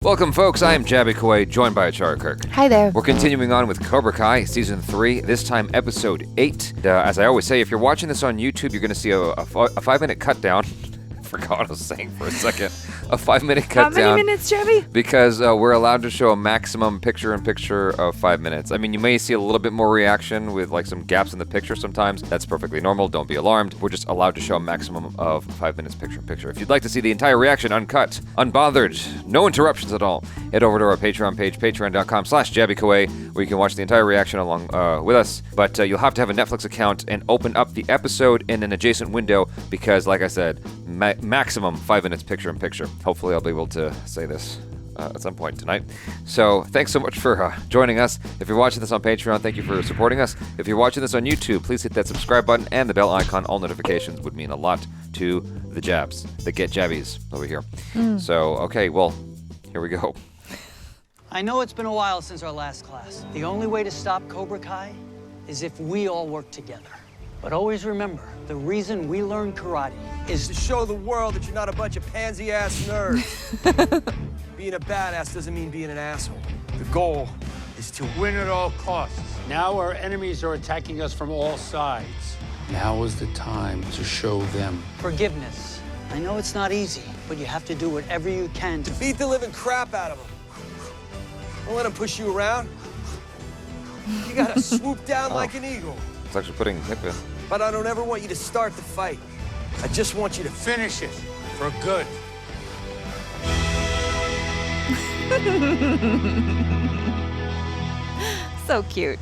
Welcome, folks. I am Jaby Koay, joined by Achara Kirk. Hi there. We're continuing on with Cobra Kai, Season 3, this time Episode 8. As I always say, if you're watching this on YouTube, you're going to see a 5-minute cut down. I forgot what I was saying for a second. A 5-minute cut down. How many minutes, Jaby? Because we're allowed to show a maximum picture-in-picture of 5 minutes. I mean, you may see a little bit more reaction with like some gaps in the picture sometimes. That's perfectly normal. Don't be alarmed. We're just allowed to show a maximum of 5 minutes picture-in-picture. If you'd like to see the entire reaction uncut, unbothered, no interruptions at all, head over to our Patreon page, patreon.com/Jaby Koay, where you can watch the entire reaction along with us. But you'll have to have a Netflix account and open up the episode in an adjacent window because, like I said, maximum 5 minutes picture-in-picture. Hopefully I'll be able to say this at some point tonight. So thanks so much for joining us. If you're watching this on Patreon, thank you for supporting us. If you're watching this on YouTube, please hit that subscribe button and the bell icon. All notifications would mean a lot to the Jabs, the Get Jabbies over here. So, okay, well, here we go. I know it's been a while since our last class. The only way to stop Cobra Kai is if we all work together. But always remember, the reason we learn karate is to show the world that you're not a bunch of pansy-ass nerds. Being a badass doesn't mean being an asshole. The goal is to win at all costs. Now our enemies are attacking us from all sides. Now is the time to show them forgiveness. I know it's not easy, but you have to do whatever you can to beat the living crap out of them. Don't let them push you around. You gotta swoop down like an eagle. It's actually putting hip in. But I don't ever want you to start the fight. I just want you to finish it for good. So cute.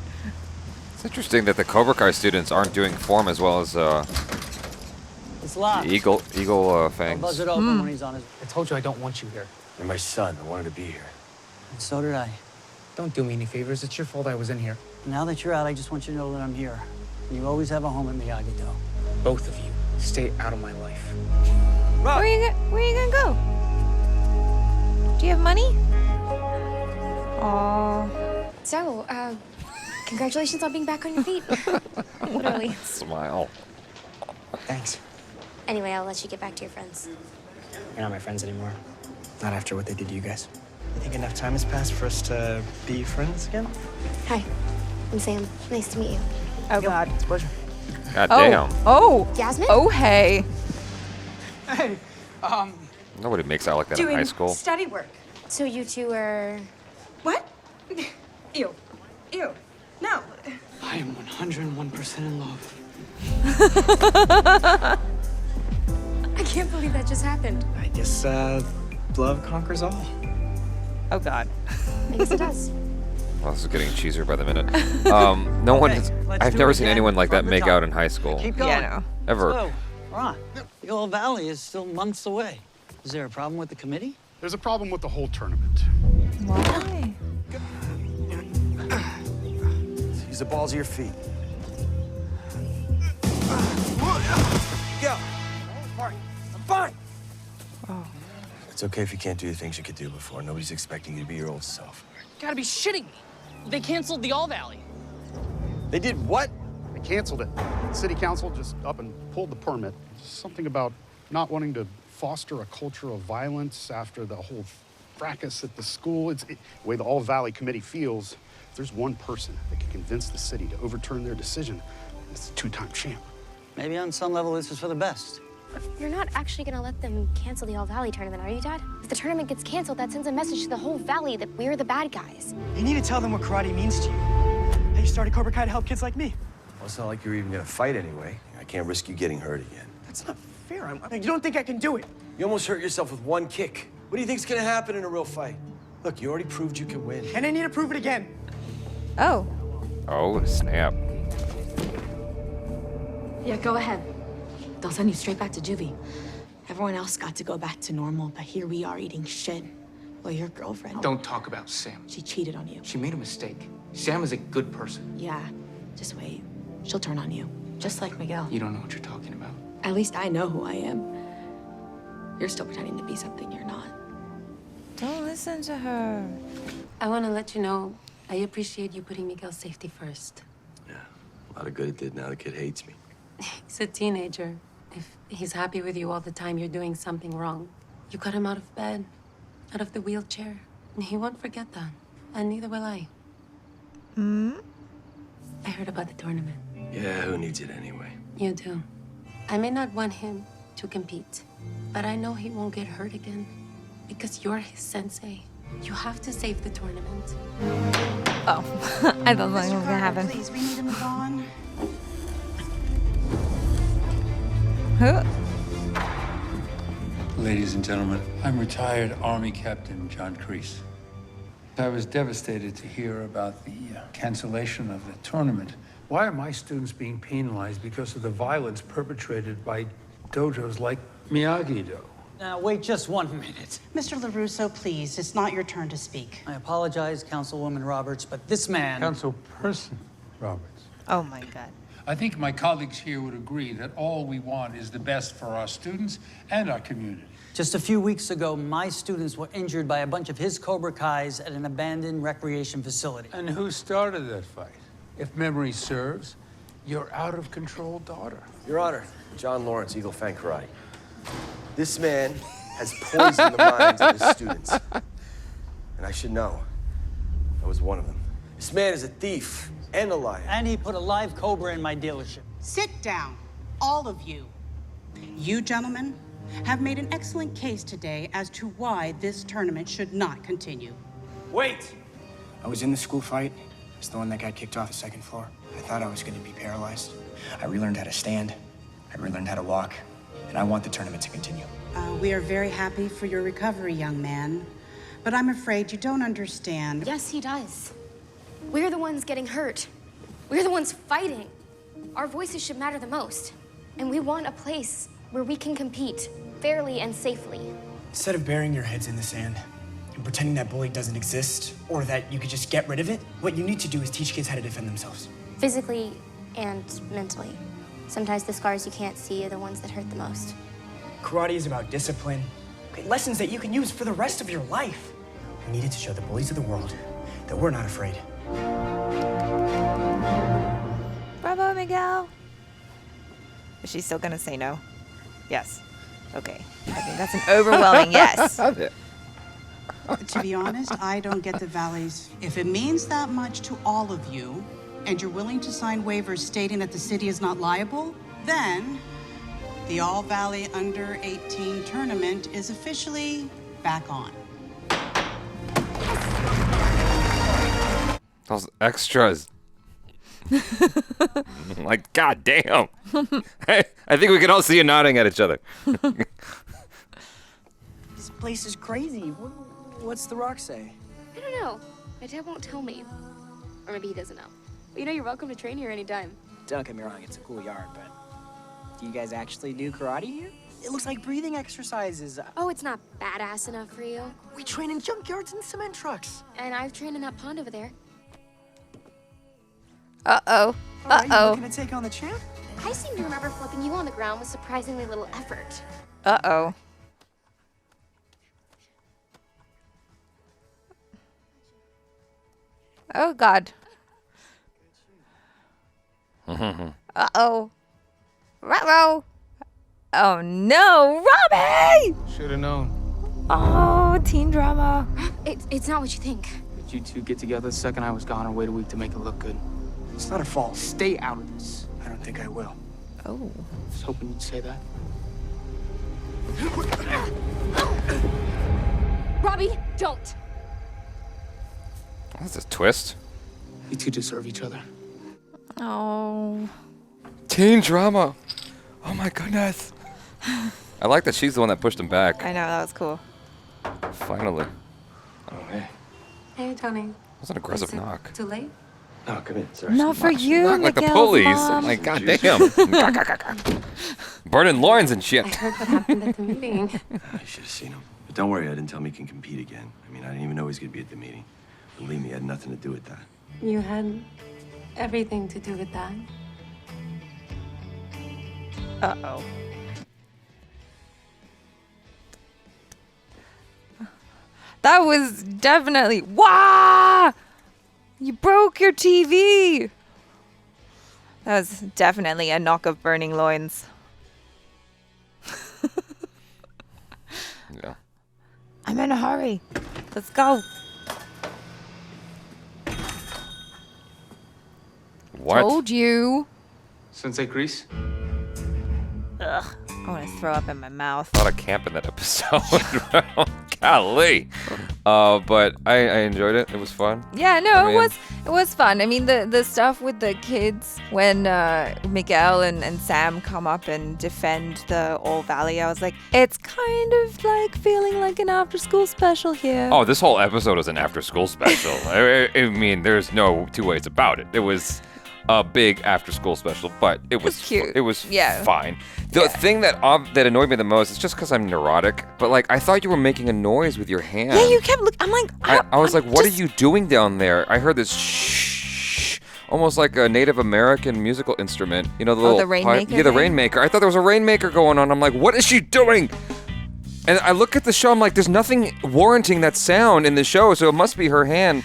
It's interesting that the Cobra Kai students aren't doing form as well as it's locked. Eagle I'll fangs. buzz it open when he's on his... I told you I don't want you here. You're my son. I wanted to be here. And so did I. Don't do me any favors. It's your fault I was in here. Now that you're out, I just want you to know that I'm here. You always have a home at Miyagi-Do. Both of you, stay out of my life. Where are you gonna go? Do you have money? Aww. So, congratulations on being back on your feet. Literally. Smile. Thanks. Anyway, I'll let you get back to your friends. You're not my friends anymore. Not after what they did to you guys. You think enough time has passed for us to be friends again? Hi, I'm Sam. Nice to meet you. Oh, God. It's a pleasure. God damn. Oh. Jasmine? Oh, hey. Hey, Nobody makes out like that in high school. Study work. So you two are... What? Ew. Ew. No. I am 101% in love. I can't believe that just happened. I guess, love conquers all. Oh, God. I guess it does. Well, this is getting cheesier by the minute. No one has... let's I've do never it seen again anyone like that from the make top. out in high school. Keep going. Yeah, no. Ever. So, Ron, the old valley is still months away. Is there a problem with the committee? There's a problem with the whole tournament. Why? Use the balls of your feet. Go. I'm fine. Oh. It's okay if you can't do the things you could do before. Nobody's expecting you to be your old self. Gotta be shitting me. They canceled the All Valley. They did what? They canceled it. City council just up and pulled the permit. Something about not wanting to foster a culture of violence after the whole fracas at the school. The way the All Valley Committee feels, if there's one person that can convince the city to overturn their decision, it's a two-time champ. Maybe on some level this is for the best. You're not actually gonna let them cancel the All Valley tournament, are you, Dad? If the tournament gets canceled, that sends a message to the whole valley that we're the bad guys. You need to tell them what karate means to you. Hey, you started Cobra Kai to help kids like me. Well, it's not like you're even gonna fight anyway. I can't risk you getting hurt again. That's not fair. You don't think I can do it? You almost hurt yourself with one kick. What do you think's gonna happen in a real fight? Look, you already proved you can win. And I need to prove it again. Oh. Oh, snap. Yeah, go ahead. They'll send you straight back to juvie. Everyone else got to go back to normal, but here we are eating shit. Well, your girlfriend... Don't talk about Sam. She cheated on you. She made a mistake. Sam is a good person. Yeah, just wait. She'll turn on you, just like Miguel. You don't know what you're talking about. At least I know who I am. You're still pretending to be something you're not. Don't listen to her. I want to let you know I appreciate you putting Miguel's safety first. Yeah, a lot of good it did. Now the kid hates me. He's a teenager. If he's happy with you all the time, you're doing something wrong. You cut him out of bed, out of the wheelchair. He won't forget that. And neither will I. I heard about the tournament. Yeah, who needs it anyway? You do. I may not want him to compete, but I know he won't get hurt again. Because you're his sensei. You have to save the tournament. Oh, I thought something was gonna happen. Please, we need to move on. Huh? Ladies and gentlemen, I'm retired Army Captain John Kreese. I was devastated to hear about the cancellation of the tournament. Why are my students being penalized because of the violence perpetrated by dojos like Miyagi-Do? Now, wait just 1 minute. Mr. LaRusso, please, it's not your turn to speak. I apologize, Councilwoman Roberts, but this man... Councilperson Roberts. Oh my God. I think my colleagues here would agree that all we want is the best for our students and our community. Just a few weeks ago, my students were injured by a bunch of his Cobra Kais at an abandoned recreation facility. And who started that fight? If memory serves, your out-of-control daughter. Your Honor, John Lawrence, Eagle Fang Karate. This man has poisoned the minds of his students. And I should know. I was one of them. This man is a thief and a liar. And he put a live cobra in my dealership. Sit down, all of you. You gentlemen have made an excellent case today as to why this tournament should not continue. Wait! I was in the school fight. It's the one that got kicked off the second floor. I thought I was going to be paralyzed. I relearned how to stand. I relearned how to walk. And I want the tournament to continue. We are very happy for your recovery, young man. But I'm afraid you don't understand. Yes, he does. We're the ones getting hurt. We're the ones fighting. Our voices should matter the most. And we want a place where we can compete fairly and safely. Instead of burying your heads in the sand and pretending that bullying doesn't exist or that you could just get rid of it, what you need to do is teach kids how to defend themselves. Physically and mentally. Sometimes the scars you can't see are the ones that hurt the most. Karate is about discipline, lessons that you can use for the rest of your life. We needed to show the bullies of the world that we're not afraid. Bravo, Miguel. Is she still gonna say no? Yes. Okay. I think that's an overwhelming yes. To be honest, I don't get the Valley's. If it means that much to all of you, and you're willing to sign waivers stating that the city is not liable, then the All-Valley Under-18 tournament is officially back on. Those extras. Like, goddamn. I think we can all see you nodding at each other. This place is crazy. What's the rock say? I don't know. My dad won't tell me. Or maybe he doesn't know. But you know, you're welcome to train here anytime. Don't get me wrong, it's a cool yard, but do you guys actually do karate here? It looks like breathing exercises. Oh, it's not badass enough for you. We train in junkyards and cement trucks. And I've trained in that pond over there. Uh-oh. Are you Uh-oh. looking to take on the champ? I seem to remember flipping you on the ground with surprisingly little effort. Uh-oh. Oh, God. Uh-oh. Ruh-roh. Oh, no. Robbie! Should have known. Oh, teen drama. It's not what you think. Did you two get together the second I was gone or wait a week to make it look good? It's not her fault. Stay out of this. I don't think I will. Oh. I was hoping you'd say that. Robbie, don't. That's a twist. You two deserve each other. Oh. Teen drama. Oh my goodness. I like that she's the one that pushed him back. I know, that was cool. Finally. Oh, hey. Hey, Tony. That was an aggressive Is it knock. Too late? No, come in. Sorry. Not for you, Not like the Miguel's pulleys. mom. Like, goddamn. Burning loins and shit. I heard what happened at the meeting. I should have seen him. But don't worry, I didn't tell him he can compete again. I mean, I didn't even know he was going to be at the meeting. Believe me, I had nothing to do with that. You had everything to do with that. Uh-oh. That was definitely... Wah! You broke your TV! That was definitely a knock of burning loins. Yeah. I'm in a hurry. Let's go. What? Told you. Sensei Chris? Ugh. I want to throw up in my mouth. A lot of camp in that episode. Golly. But I enjoyed it. It was fun. Yeah, no, it was fun. I mean, the stuff with the kids when Miguel and Sam come up and defend the All Valley, I was like, it's kind of like feeling like an after-school special here. Oh, this whole episode was an after-school special. I mean, there's no two ways about it. It was a big after-school special, but it was cute. It was fine. The thing that annoyed me the most is just because I'm neurotic, but like I thought you were making a noise with your hand. Yeah, you kept looking. I'm like, I was like, what are you doing down there? I heard this shh, almost like a Native American musical instrument. You know, the little the rainmaker. Yeah, the rainmaker. I thought there was a rainmaker going on. I'm like, what is she doing? And I look at the show, I'm like, there's nothing warranting that sound in the show, so it must be her hand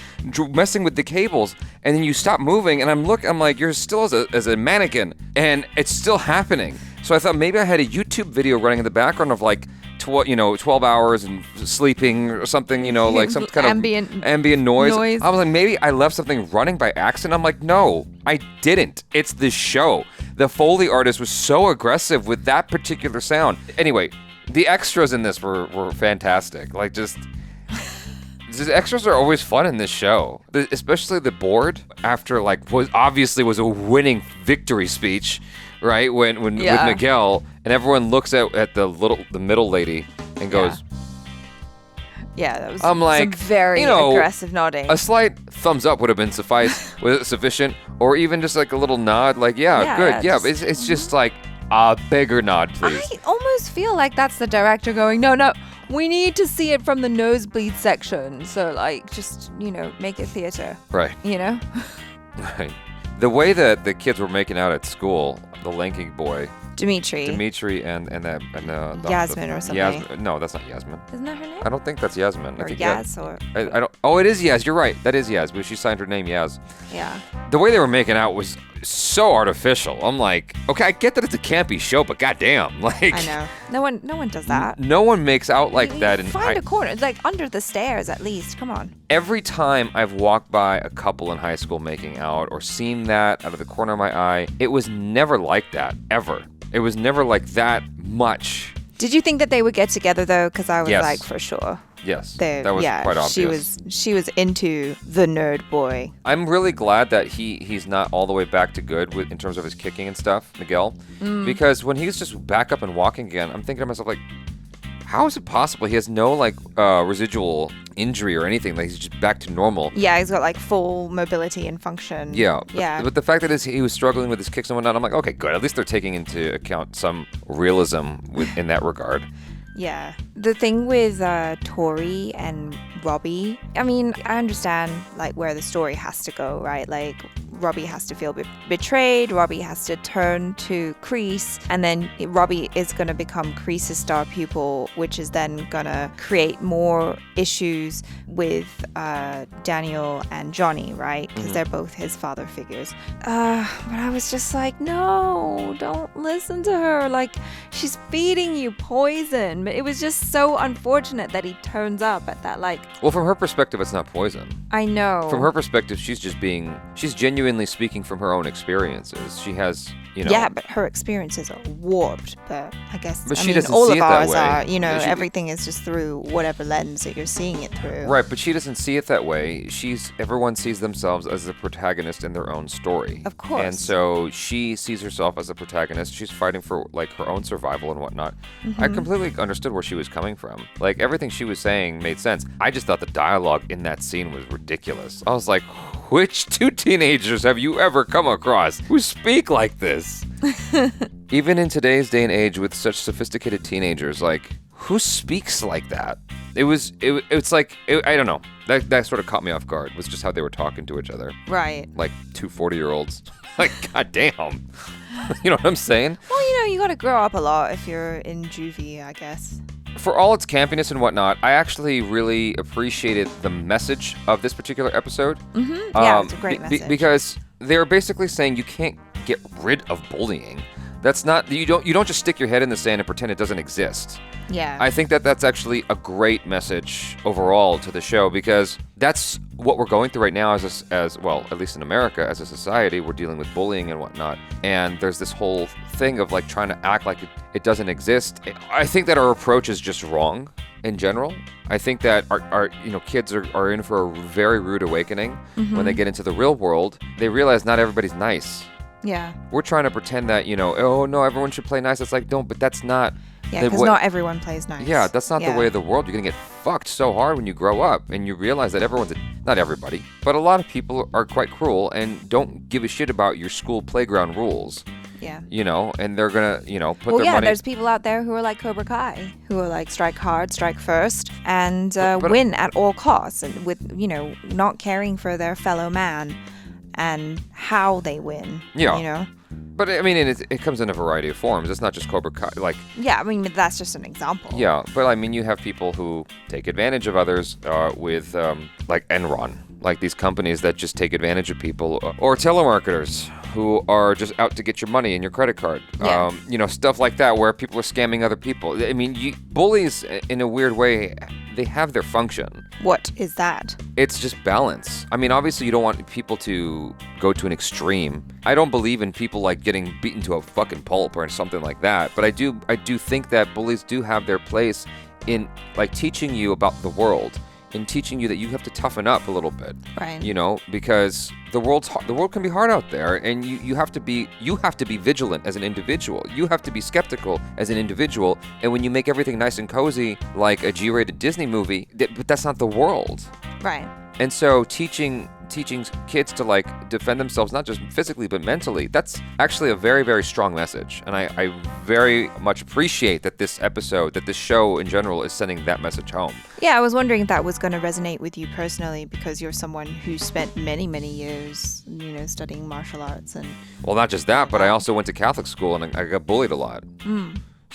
messing with the cables. And then you stop moving, and I'm like, you're still as a mannequin, and it's still happening. So I thought maybe I had a YouTube video running in the background of like, 12 hours and sleeping or something, like some kind of ambient noise. I was like, maybe I left something running by accident. I'm like, no, I didn't. It's the show. The Foley artist was so aggressive with that particular sound. Anyway, the extras in this were fantastic. Like, just the extras are always fun in this show, especially the board after was a winning victory speech, right? When with Miguel, and everyone looks at the middle lady and goes, yeah, that was I'm like, some very aggressive nodding. A slight thumbs up would have been sufficient, or even just like a little nod, like good, it's just like a bigger nod, please. I almost feel like that's the director going, no, we need to see it from the nosebleed section. So, like, just, make it theater. Right. Right. The way that the kids were making out at school, the lanky boy, Dimitri and Yasmin or something. No, that's not Yasmin. Isn't that her name? I don't think that's Yasmin. Or Yaz or... I don't... Oh, it is Yaz. You're right. That is Yaz, but she signed her name Yaz. Yeah. The way they were making out was so artificial. I'm like, okay, I get that it's a campy show, but goddamn, like... I know. No one does that. No one makes out like that. And find a corner, like under the stairs at least. Come on. Every time I've walked by a couple in high school making out or seen that out of the corner of my eye, it was never like that, ever. It was never like that much. Did you think that they would get together though? Because I was like, for sure. Yes, that was quite obvious. She was into the nerd boy. I'm really glad that he's not all the way back to good in terms of his kicking and stuff, Miguel. Because when he's just back up and walking again, I'm thinking to myself, like, how is it possible? He has no residual injury or anything. Like, he's just back to normal. Yeah, he's got like full mobility and function. Yeah. But the fact that he was struggling with his kicks and whatnot, I'm like, okay, good. At least they're taking into account some realism in that regard. Yeah. The thing with Tori and Robbie, I mean, I understand like where the story has to go, right? Like Robbie has to feel betrayed, Robbie has to turn to Kreese, and then Robbie is going to become Kreese's star pupil, which is then going to create more issues with Daniel and Johnny, right? Because they're both his father figures. But I was just like, no, don't listen to her. Like, she's feeding you poison. But it was just so unfortunate that he turns up at that, like... Well, from her perspective, it's not poison. I know. From her perspective, she's genuinely speaking from her own experiences. She has, Yeah, but her experiences are warped. But I guess, she doesn't all see of it that ours way. are, everything is just through whatever lens that you're seeing it through. Right, but she doesn't see it that way. Everyone sees themselves as the protagonist in their own story. Of course. And so she sees herself as a protagonist. She's fighting for like her own survival and whatnot. I completely understood where she was coming from. Like, everything she was saying made sense. I just thought the dialogue in that scene was ridiculous. I was like, which two teenagers have you ever come across who speak like this? Even in today's day and age with such sophisticated teenagers, like, who speaks like that? It's like, I don't know. That sort of caught me off guard, was just how they were talking to each other. Right. Like two 40-year-olds. Like, goddamn. You know what I'm saying? Well, you gotta grow up a lot if you're in juvie, I guess. For all its campiness and whatnot, I actually really appreciated the message of this particular episode. Yeah, it's a great message. Because they're basically saying you can't get rid of bullying, That's not, you don't just stick your head in the sand and pretend it doesn't exist. Yeah. I think that that's actually a great message overall to the show, because that's what we're going through right now as well, at least in America, as a society. We're dealing with bullying and whatnot. And there's this whole thing of like trying to act like it doesn't exist. I think that our approach is just wrong in general. I think that our kids are in for a very rude awakening when they get into the real world. They realize not everybody's nice. Yeah. We're trying to pretend that, oh no, everyone should play nice. It's like, don't, but that's not. Yeah, because not everyone plays nice. Yeah, that's not the way of the world. You're going to get fucked so hard when you grow up and you realize that not everybody, but a lot of people are quite cruel and don't give a shit about your school playground rules. Yeah. And they're going to, put their money. There's people out there who are like Cobra Kai, who are like strike hard, strike first, and win at all costs, and with, not caring for their fellow man and how they win. Yeah. But I mean, it comes in a variety of forms. It's not just Cobra Kai. Yeah, I mean, that's just an example. Yeah, but I mean, you have people who take advantage of others with like Enron, like these companies that just take advantage of people, or telemarketers who are just out to get your money and your credit card. Yeah. Stuff like that where people are scamming other people. I mean, bullies, in a weird way, they have their function. What is that? It's just balance. I mean, obviously you don't want people to go to an extreme. I don't believe in people like getting beaten to a fucking pulp or something like that. But I do think that bullies do have their place in like teaching you about the world, in teaching you that you have to toughen up a little bit. Right. Because the world can be hard out there, and you have to be vigilant as an individual. You have to be skeptical as an individual. And when you make everything nice and cozy like a G-rated Disney movie, but that's not the world. Right. And so teaching kids to like defend themselves, not just physically but mentally, that's actually a very, very strong message. And I very much appreciate that this show in general is sending that message home. Yeah, I was wondering if that was going to resonate with you personally, because you're someone who spent many, many years, studying martial arts. And well, not just that, but I also went to Catholic school and I got bullied a lot.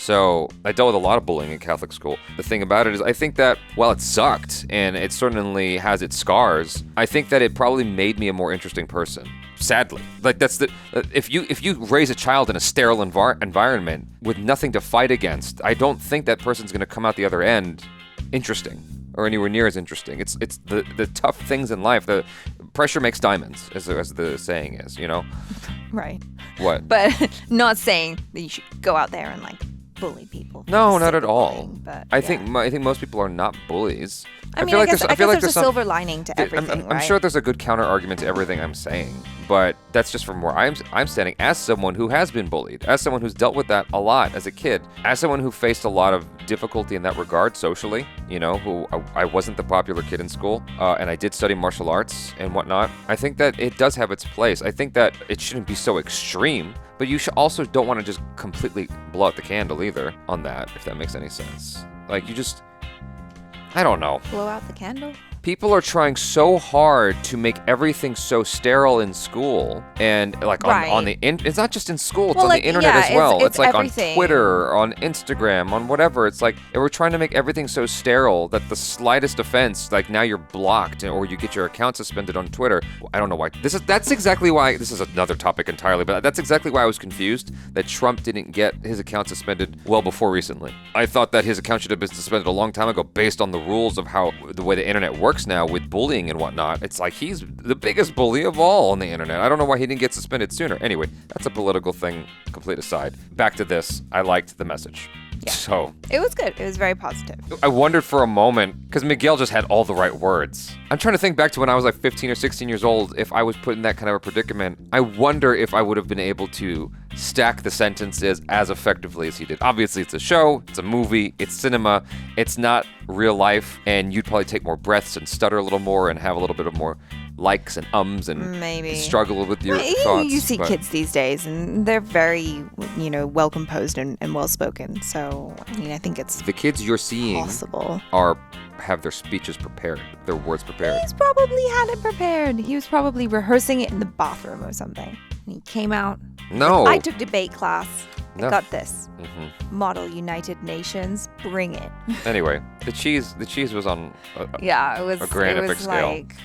So I dealt with a lot of bullying in Catholic school. The thing about it is, I think that while it sucked and it certainly has its scars, I think that it probably made me a more interesting person. Sadly, like if you raise a child in a sterile environment with nothing to fight against, I don't think that person's going to come out the other end interesting or anywhere near as interesting. It's the tough things in life. The pressure makes diamonds, as the saying is. Right. What? But not saying that you should go out there and like bully people. No, not at all. But I think most people are not bullies. I guess there's a silver lining to everything, I'm sure there's a good counter argument to everything I'm saying, but that's just from where I'm standing as someone who has been bullied, as someone who's dealt with that a lot as a kid, as someone who faced a lot of difficulty in that regard socially, who I wasn't the popular kid in school, and I did study martial arts and whatnot. I think that it does have its place. I think that it shouldn't be so extreme, but you also don't want to just completely blow out the candle either on that, if that makes any sense. Like, I don't know. Blow out the candle? People are trying so hard to make everything so sterile in school, and like on the it's not just in school, it's on the internet as well. It's like everything. On Twitter, on Instagram, on whatever. It's like we're trying to make everything so sterile that the slightest offense, like now you're blocked or you get your account suspended on Twitter. I don't know why. That's exactly why. This is another topic entirely, but that's exactly why I was confused that Trump didn't get his account suspended well before recently. I thought that his account should have been suspended a long time ago based on the rules of how the way the internet works now with bullying and whatnot. It's like he's the biggest bully of all on the internet. I don't know why he didn't get suspended sooner. Anyway, that's a political thing, complete aside. Back to this. I liked the message. Yeah. So it was good. It was very positive. I wondered for a moment, because Miguel just had all the right words. I'm trying to think back to when I was like 15 or 16 years old. If I was put in that kind of a predicament, I wonder if I would have been able to stack the sentences as effectively as he did. Obviously, it's a show, it's a movie, it's cinema, it's not real life, and you'd probably take more breaths and stutter a little more and have a little bit of more likes and ums and maybe struggle with your thoughts. You see kids these days, and they're very, well composed and well spoken. So, I think it's the kids you're seeing possible have their speeches prepared, their words prepared. He's probably had it prepared. He was probably rehearsing it in the bathroom or something. And he came out. No. I took debate class. No. I got this. Model United Nations. Bring it. Anyway, the cheese was on it was a grand epic scale. Like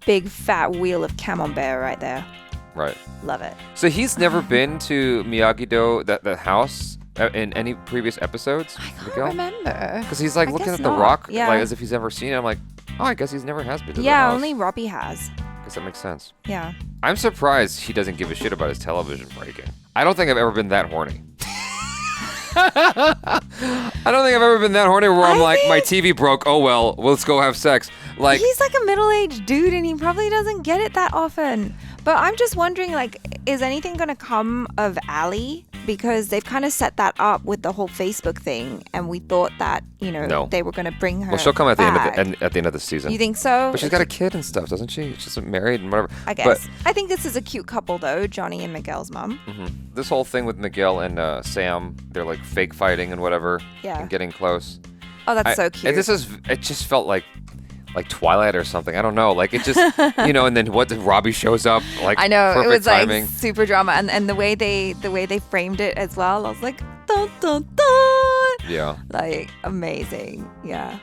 big fat wheel of camembert right there. Right. Love it. So he's never been to Miyagi-Do, that house, in any previous episodes? I can't remember. Because he's like I looking guess at the not. rock Yeah. like as if he's never seen it. I'm like, oh, I guess he's never has been to the Yeah, house. only Robbie has. Guess that makes sense. Yeah. I'm surprised he doesn't give a shit about his television breaking. I don't think I've ever been that horny. I don't think I've ever been that horny where I'm like, my TV broke. Oh well, let's go have sex. Like he's like a middle-aged dude, and he probably doesn't get it that often. But I'm just wondering, like, is anything gonna come of Allie? Because they've kind of set that up with the whole Facebook thing, and we thought that No. they were gonna bring her. Well, she'll come at the back. end at the end of the season. You think so? But she's got a kid and stuff, doesn't she? She's married and whatever. I guess. I think this is a cute couple, though, Johnny and Miguel's mom. This whole thing with Miguel and Sam, they're like fake fighting and whatever. Yeah. And getting close. Oh, that's so cute. And it just felt like Twilight or something. I don't know. Like it just, and then Robbie shows up. Like I know, it perfect was timing. like super drama, and the way they framed it as well, I was like, dun dun dun. Yeah. Like amazing. Yeah.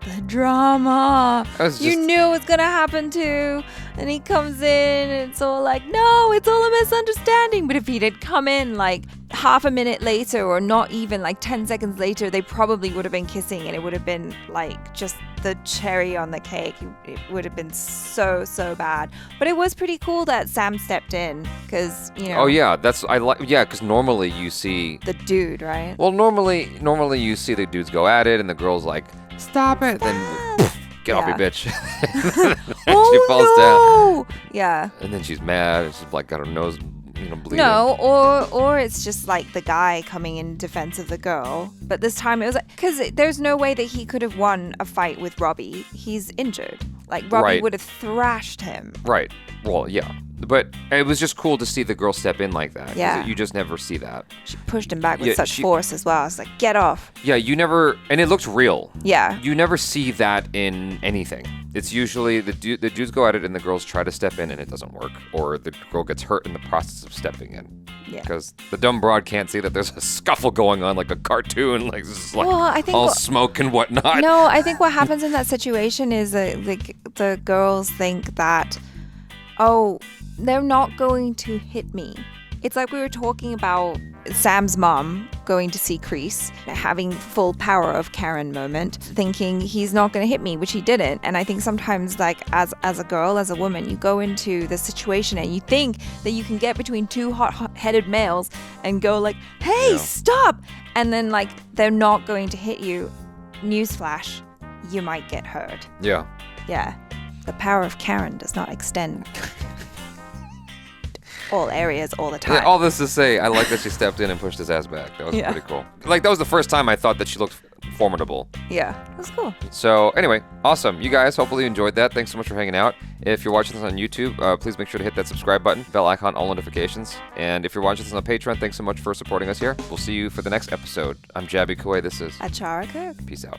The drama. You knew it was gonna happen too. And he comes in and it's all like, no, it's all a misunderstanding. But if he'd had come in like half a minute later or not even like 10 seconds later, they probably would have been kissing and it would have been like just the cherry on the cake. It would have been so bad. But it was pretty cool that Sam stepped in because, Oh yeah, because normally you see the dude, right? Well, normally you see the dudes go at it and the girl's like, stop it, then get off me, bitch. She falls down. Yeah. And then she's mad. And she's like got her nose, bleeding. No, or it's just like the guy coming in defense of the girl. But this time it was like, because there's no way that he could have won a fight with Robbie. He's injured. Like Robbie Right. would have thrashed him. Right. Well, yeah. But it was just cool to see the girl step in like that. 'cause Yeah. You just never see that. She pushed him back with Yeah, such force as well. I was like, get off. Yeah, you never, and it looked real. Yeah. You never see that in anything. It's usually the dudes go at it and the girls try to step in and it doesn't work, or the girl gets hurt in the process of stepping in. Yeah. Because the dumb broad can't see that there's a scuffle going on like a cartoon, like this is like Well, I think all what- smoke and whatnot. No, I think what happens in that situation is that the girls think that, oh, they're not going to hit me. It's like we were talking about Sam's mom going to see Kreese, having full power of Karen moment, thinking he's not going to hit me, which he didn't. And I think sometimes, like, as a girl, as a woman, you go into the situation and you think that you can get between two hot-headed males and go like, hey, stop! And then, like, they're not going to hit you. Newsflash, you might get hurt. Yeah. Yeah. The power of Karen does not extend all areas all the time. Yeah, all this to say, I like that she stepped in and pushed his ass back. That was Yeah. pretty cool. Like, that was the first time I thought that she looked formidable. Yeah, that's cool. So, anyway, awesome. You guys hopefully enjoyed that. Thanks so much for hanging out. If you're watching this on YouTube, please make sure to hit that subscribe button, bell icon, all notifications. And if you're watching this on Patreon, thanks so much for supporting us here. We'll see you for the next episode. I'm Jaby Koay. This is Achara Kirk. Peace out.